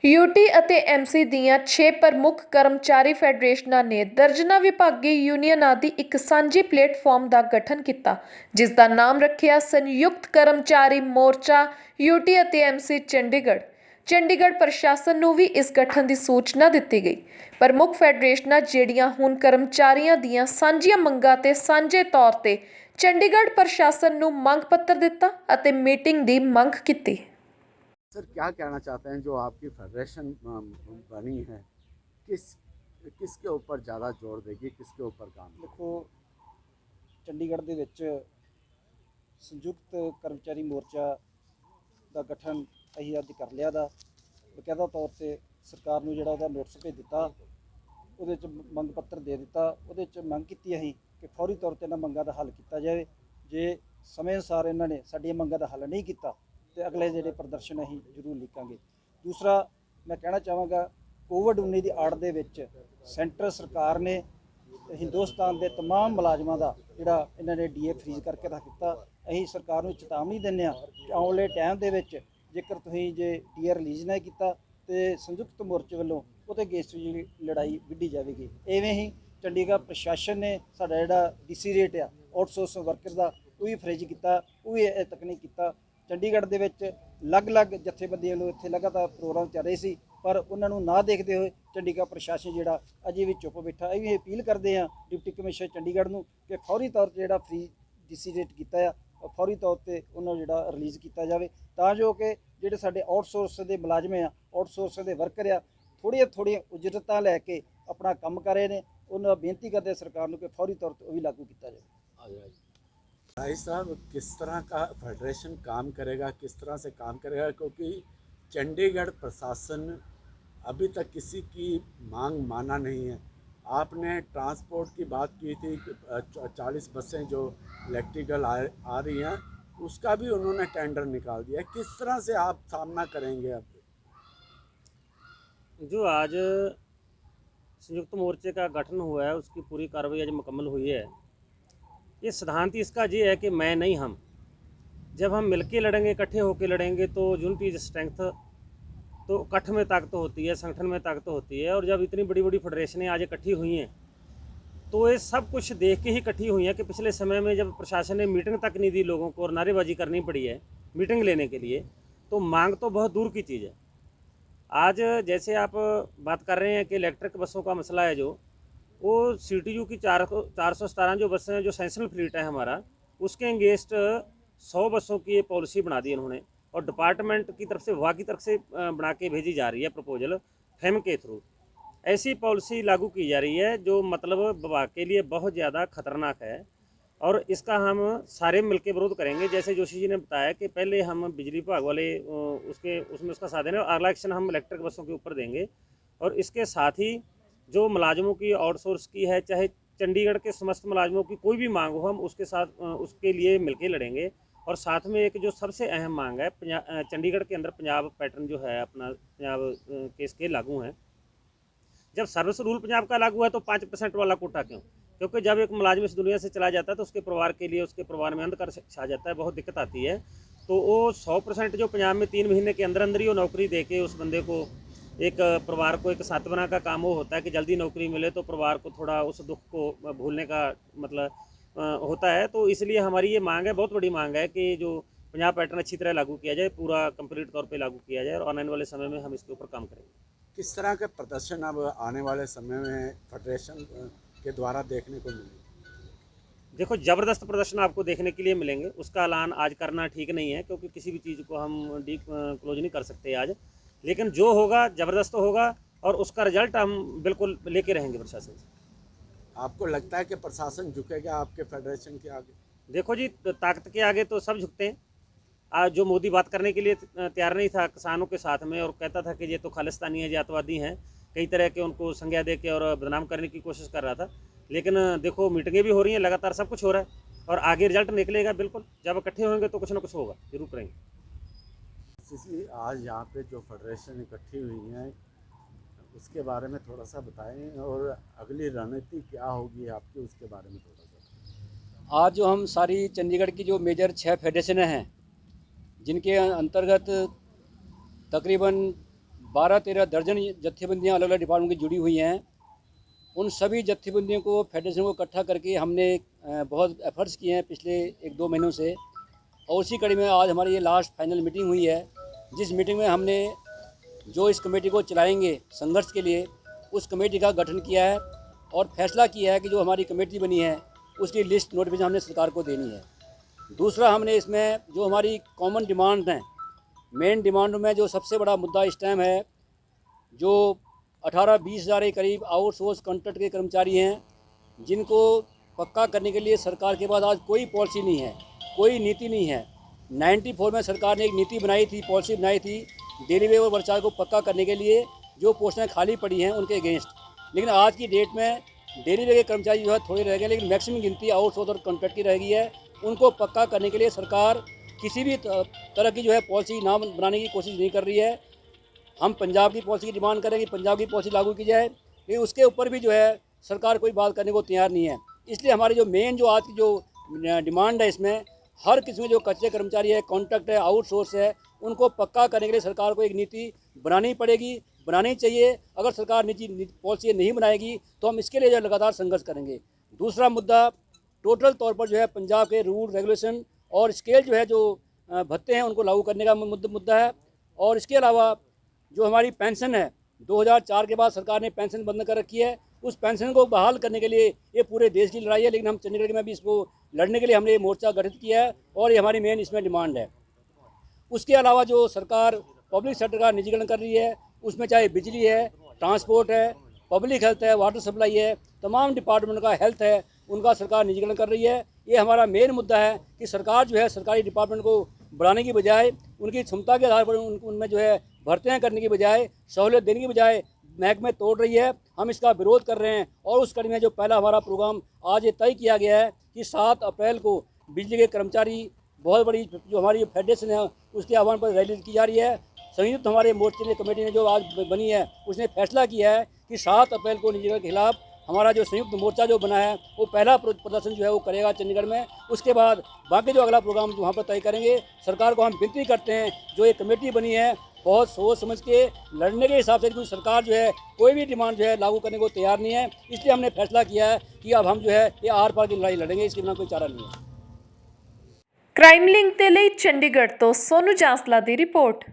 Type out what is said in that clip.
UT ਅਤੇ MC ਦੀਆਂ 6 ਪ੍ਰਮੁੱਖ ਕਰਮਚਾਰੀ ਫੈਡਰੇਸ਼ਨਾਂ ਨੇ ਦਰਜਨਾਂ ਵਿਭਾਗੀ ਯੂਨੀਅਨਾਂ ਦੀ ਇੱਕ ਸਾਂਝੀ ਪਲੇਟਫਾਰਮ ਦਾ ਗਠਨ ਕੀਤਾ, ਜਿਸ ਦਾ ਨਾਮ ਰੱਖਿਆ ਸੰਯੁਕਤ ਕਰਮਚਾਰੀ ਮੋਰਚਾ यूटी ਅਤੇ ਐਮਸੀ ਚੰਡੀਗੜ੍ਹ ਪ੍ਰਸ਼ਾਸਨ ਨੂੰ ਵੀ ਇਸ ਗਠਨ ਦੀ ਸੂਚਨਾ ਦਿੱਤੀ ਗਈ। ਪ੍ਰਮੁੱਖ ਫੈਡਰੇਸ਼ਨਾਂ ਜਿਹੜੀਆਂ ਹੁਣ ਕਰਮਚਾਰੀਆਂ ਦੀਆਂ ਸਾਂਝੀਆਂ ਮੰਗਾਂ ਤੇ ਸਾਂਝੇ ਤੌਰ ਤੇ ਚੰਡੀਗੜ੍ਹ ਪ੍ਰਸ਼ਾਸਨ ਨੂੰ ਮੰਗ ਪੱਤਰ ਦਿੱਤਾ ਅਤੇ ਮੀਟਿੰਗ ਦੀ ਮੰਗ ਕੀਤੀ। सर, क्या कहना चाहते हैं जो आपकी फेडरेशन बनी है, किसके ऊपर ज़्यादा जोर देगी, किसके ऊपर काम? देखो, चंडीगढ़ ਦੇ ਵਿੱਚ ਸੰਯੁਕਤ ਕਰਮਚਾਰੀ ਮੋਰਚਾ ਦਾ ਗਠਨ ਅਸੀਂ ਅੱਜ ਕਰ ਲਿਆ ਦਾ ਬਕਾਇਦਾ ਤੌਰ ਤੇ ਸਰਕਾਰ ਨੂੰ ਜਿਹੜਾ ਉਹਦਾ ਨੋਟਿਸ ਭੇਜ ਦਿੱਤਾ, ਉਹਦੇ 'ਚ ਮੰਗ ਪੱਤਰ ਦੇ ਦਿੱਤਾ। ਉਹਦੇ 'ਚ ਮੰਗ ਕੀਤੀ ਅਸੀਂ ਕਿ ਫੌਰੀ ਤੌਰ ਤੇ ਇਹਨਾਂ ਮੰਗਾਂ ਦਾ ਹੱਲ ਕੀਤਾ ਜਾਵੇ। ਜੇ ਸਮੇਂ ਅਨੁਸਾਰ ਇਹਨਾਂ ਨੇ ਸਾਡੀਆਂ ਮੰਗਾਂ ਦਾ ਹੱਲ ਨਹੀਂ ਕੀਤਾ तो अगले जोड़े प्रदर्शन अं जरूर लिखांगे। दूसरा मैं कहना चाहवागा, कोविड-19 की आड़ दे विच सेंटर सरकार ने हिंदुस्तान के तमाम मुलाजमान का जोड़ा इन्होंने DA फ्रीज करके रख दिता। अं सरकार को चेतावनी देने कि आने वाले टाइम के जेकर तुसीं जे DA रिलीज़ नहीं किया तो संयुक्त मोर्चे वालों वो गेस लड़ाई विढ़ी जाएगी। इवें ही चंडीगढ़ प्रशासन ने साडा जिहड़ा DC रेट आ आउटसोर्स वर्कर का वो भी फ्रीज किया, वो भी तक नहीं किया। चंडीगढ़ ਦੇ ਵਿੱਚ अलग-अलग ਜਥੇਬੰਦੀਆਂ ਨੂੰ ਇੱਥੇ ਲਗਾਤਾਰ ਪ੍ਰੋਗਰਾਮ ਚੱਲ ਰਹੇ ਸੀ, ਪਰ ਉਹਨਾਂ ਨੂੰ ਨਾ ਦੇਖਦੇ ਹੋਏ ਚੰਡੀਗੜ੍ਹ ਪ੍ਰਸ਼ਾਸਨ ਜਿਹੜਾ ਅਜੇ ਵੀ ਚੁੱਪ ਬੈਠਾ। ਇਹ ਵੀ ਅਪੀਲ ਕਰਦੇ ਆ ਡਿਪਟੀ ਕਮਿਸ਼ਨਰ ਚੰਡੀਗੜ੍ਹ ਨੂੰ ਕਿ ਫੌਰੀ ਤੌਰ ਤੇ ਜਿਹੜਾ ਫ੍ਰੀ DC ਰੇਟ ਕੀਤਾ ਆ ਫੌਰੀ ਤੌਰ ਤੇ ਉਹਨਾਂ ਨੂੰ ਜਿਹੜਾ ਰਿਲੀਜ਼ ਕੀਤਾ ਜਾਵੇ, ਤਾਂ ਜੋ ਕਿ ਜਿਹੜੇ ਸਾਡੇ ਆਊਟਸੋਰਸ ਦੇ ਮੁਲਾਜ਼ਮ ਆ, ਆਊਟਸੋਰਸ ਦੇ ਵਰਕਰ ਆ, ਥੋੜ੍ਹੀਆਂ ਉਜਰਤਾਂ ਲੈ ਕੇ ਆਪਣਾ ਕੰਮ ਕਰ ਰਹੇ ਨੇ। ਉਹਨਾਂ ਨੂੰ ਬੇਨਤੀ ਕਰਦੇ ਸਰਕਾਰ ਨੂੰ ਕਿ ਫੌਰੀ ਤੌਰ ਤੇ ਉਹ ਵੀ ਲਾਗੂ ਕੀਤਾ ਜਾਵੇ। भाई साहब, किस तरह का फेडरेशन काम करेगा, किस तरह से काम करेगा? क्योंकि चंडीगढ़ प्रशासन अभी तक किसी की मांग माना नहीं है। आपने ट्रांसपोर्ट की बात की थी, 40 बसें जो इलेक्ट्रिकल आ रही हैं, उसका भी उन्होंने टेंडर निकाल दिया। किस तरह से आप सामना करेंगे? अब जो आज संयुक्त मोर्चे का गठन हुआ है उसकी पूरी कार्रवाई आज मुकम्मल हुई है। ये सिद्धांत इसका ये है कि मैं नहीं हम, जब हम मिलके लड़ेंगे, इकट्ठे होकर लड़ेंगे तो यूनिटी इज स्ट्रेंथ, तो इकट्ठ में ताकत होती है, संगठन में ताकत होती है। और जब इतनी बड़ी बड़ी फेडरेशनें आज इकट्ठी हुई हैं तो ये सब कुछ देख के ही इकट्ठी हुई हैं कि पिछले समय में जब प्रशासन ने मीटिंग तक नहीं दी लोगों को और नारेबाजी करनी पड़ी है मीटिंग लेने के लिए, तो मांग तो बहुत दूर की चीज़ है। आज जैसे आप बात कर रहे हैं कि इलेक्ट्रिक बसों का मसला है, जो वो CTU की 417 जो बसें जो सैंक्शनल फ्लीट है हमारा, उसके अगेंस्ट 100 बसों की ये पॉलिसी बना दी इन्होंने और डिपार्टमेंट की तरफ से, विभाग की तरफ से बना के भेजी जा रही है प्रपोजल FEM के थ्रू। ऐसी पॉलिसी लागू की जा रही है जो मतलब विभाग के लिए बहुत ज़्यादा खतरनाक है और इसका हम सारे मिलकर विरोध करेंगे। जैसे जोशी जी ने बताया कि पहले हम बिजली विभाग वाले उसमें उसका साथ देंगे और अगला एक्शन हम इलेक्ट्रिक बसों के ऊपर देंगे। और इसके साथ ही जो मुलाजमों की आउटसोर्स की है, चाहे चंडीगढ़ के समस्त मुलाजमों की कोई भी मांग हो, हम उसके साथ उसके लिए मिलके लड़ेंगे। और साथ में एक जो सबसे अहम मांग है, चंडीगढ़ के अंदर पंजाब पैटर्न जो है अपना पंजाब के इसके लागू हैं। जब सर्विस रूल पंजाब का लागू है तो 5% वाला कोटा क्यों? क्योंकि जब एक मुलाजिम इस दुनिया से चला जाता है तो उसके परिवार के लिए, उसके परिवार में अंधकार छा जाता है, बहुत दिक्कत आती है। तो वो 100% जो पंजाब में 3 महीने के अंदर अंदर ही वो नौकरी दे के उस बंदे को, एक परिवार को एक सांत्वना का काम वो होता है कि जल्दी नौकरी मिले तो परिवार को थोड़ा उस दुख को भूलने का मतलब होता है। तो इसलिए हमारी ये मांग है, बहुत बड़ी मांग है कि जो पंजाब पैटर्न अच्छी तरह लागू किया जाए, पूरा कंप्लीट तौर पे लागू किया जाए और आने वाले समय में हम इसके ऊपर काम करेंगे। किस तरह के प्रदर्शन अब आने वाले समय में फेडरेशन के द्वारा देखने को मिलेंगे? देखो, ज़बरदस्त प्रदर्शन आपको देखने के लिए मिलेंगे। उसका ऐलान आज करना ठीक नहीं है क्योंकि किसी भी चीज़ को हम क्लोज नहीं कर सकते आज, लेकिन जो होगा ज़बरदस्त होगा और उसका रिजल्ट हम बिल्कुल लेके रहेंगे प्रशासन से। आपको लगता है कि प्रशासन झुकेगा आपके फेडरेशन के आगे? देखो जी, ताकत के आगे तो सब झुकते हैं। आज जो मोदी बात करने के लिए तैयार नहीं था किसानों के साथ में और कहता था कि ये तो खालिस्तानी है, जातवादी हैं, कई तरह के उनको संज्ञा दे के और बदनाम करने की कोशिश कर रहा था। लेकिन देखो, मीटिंगें भी हो रही हैं, लगातार सब कुछ हो रहा है और आगे रिजल्ट निकलेगा। बिल्कुल जब इकट्ठे होंगे तो कुछ ना कुछ होगा, जरूर करेंगे। आज यहाँ पे जो फेडरेशन इकट्ठी हुई हैं उसके बारे में थोड़ा सा बताएं और अगली रणनीति क्या होगी आपकी, उसके बारे में थोड़ा सा। आज जो हम सारी चंडीगढ़ की जो मेजर 6 फेडरेशनें हैं, जिनके अंतर्गत तकरीबन 12-13 दर्जन जत्थेबंदियाँ अलग अलग डिपार्टमेंट की जुड़ी हुई हैं। उन सभी जत्थेबंदियों को, फेडरेशन को इकट्ठा करके हमने बहुत एफर्ट्स किए हैं पिछले 1-2 महीनों से, और उसी कड़ी में आज हमारी ये लास्ट फाइनल मीटिंग हुई है, जिस मीटिंग में हमने जो इस कमेटी को चलाएंगे संघर्ष के लिए, उस कमेटी का गठन किया है और फैसला किया है कि जो हमारी कमेटी बनी है उसकी लिस्ट नोटिफिकेशन हमने सरकार को देनी है। दूसरा, हमने इसमें जो हमारी कॉमन डिमांड हैं, मेन डिमांड में जो सबसे बड़ा मुद्दा इस टाइम है, जो 18-20 हज़ार के करीब आउटसोर्स कॉन्ट्रैक्ट के कर्मचारी हैं, जिनको पक्का करने के लिए सरकार के पास आज कोई पॉलिसी नहीं है, कोई नीति नहीं है। 94 में सरकार ने एक नीति बनाई थी, पॉलिसी बनाई थी डेली वेज कर्मचारी को पक्का करने के लिए, जो पोस्टें खाली पड़ी हैं उनके अगेंस्ट। लेकिन आज की डेट में डेली वेज के कर्मचारी जो है थोड़े रह गए, लेकिन मैक्सिमम गिनती आउटसोर्स और कॉन्ट्रैक्ट की रह गई है। उनको पक्का करने के लिए सरकार किसी भी तरह की जो है पॉलिसी ना बनाने की कोशिश नहीं कर रही है। हम पंजाब की पॉलिसी की डिमांड करें कि पंजाब की पॉलिसी लागू की जाए, लेकिन उसके ऊपर भी जो है सरकार कोई बात करने को तैयार नहीं है। इसलिए हमारी जो मेन जो आज की जो डिमांड है, इसमें हर किस्म के जो कच्चे कर्मचारी है, कॉन्ट्रैक्ट है, आउटसोर्स है, उनको पक्का करने के लिए सरकार को एक नीति बनानी पड़ेगी, बनानी चाहिए। अगर सरकार नीति पॉलिसी नहीं बनाएगी तो हम इसके लिए जो लगातार संघर्ष करेंगे। दूसरा मुद्दा, टोटल तौर पर जो है पंजाब के रूल रेगुलेशन और स्केल जो है, जो भत्ते हैं, उनको लागू करने का मुद्दा है। और इसके अलावा जो हमारी पेंशन है, 2004 के बाद सरकार ने पेंशन बंद कर रखी है, उस पेंशन को बहाल करने के लिए ये पूरे देश की लड़ाई है। लेकिन हम चंडीगढ़ में भी इसको लड़ने के लिए हमने ये मोर्चा गठित किया है और ये हमारी मेन इसमें डिमांड है। उसके अलावा जो सरकार पब्लिक सेक्टर का निजीकरण कर रही है, उसमें चाहे बिजली है, ट्रांसपोर्ट है, पब्लिक हेल्थ है, वाटर सप्लाई है, तमाम डिपार्टमेंट का हेल्थ है, उनका सरकार निजीकरण कर रही है। ये हमारा मेन मुद्दा है कि सरकार जो है सरकारी डिपार्टमेंट को बढ़ाने की बजाय, उनकी क्षमता के आधार पर उनमें जो है भर्तियाँ करने की बजाय, सहूलियत देने की बजाय महकमे तोड़ रही है। हम इसका विरोध कर रहे हैं और उस कड़ी में जो पहला हमारा प्रोग्राम आज ये तय किया गया है कि 7 अप्रैल को बिजली के कर्मचारी, बहुत बड़ी जो हमारी फेडरेशन है उसके आह्वान पर रैली की जा रही है। संयुक्त हमारे मोर्चे कमेटी ने जो आज बनी है, उसने फैसला किया है कि 7 अप्रैल को निजीकरण के खिलाफ हमारा जो संयुक्त मोर्चा जो बना है वो पहला प्रदर्शन जो है वो करेगा चंडीगढ़ में। उसके बाद बाकी जो अगला प्रोग्राम वहाँ पर तय करेंगे। सरकार को हम विनती करते हैं, जो ये कमेटी बनी है बहुत सोच समझ के लड़ने के हिसाब से, क्योंकि सरकार जो है कोई भी डिमांड जो है लागू करने को तैयार नहीं है। इसलिए हमने फैसला किया है कि अब हम जो है ये आर पार की लड़ाई लड़ेंगे, इसके बिना कोई चारा नहीं है। क्राइम लिंक ਦੇ ਲਈ ਚੰਡੀਗੜ੍ਹ ਤੋਂ ਸੋਨੂ ਜਾਂਸਲਾ ਦੀ ਰਿਪੋर्ट।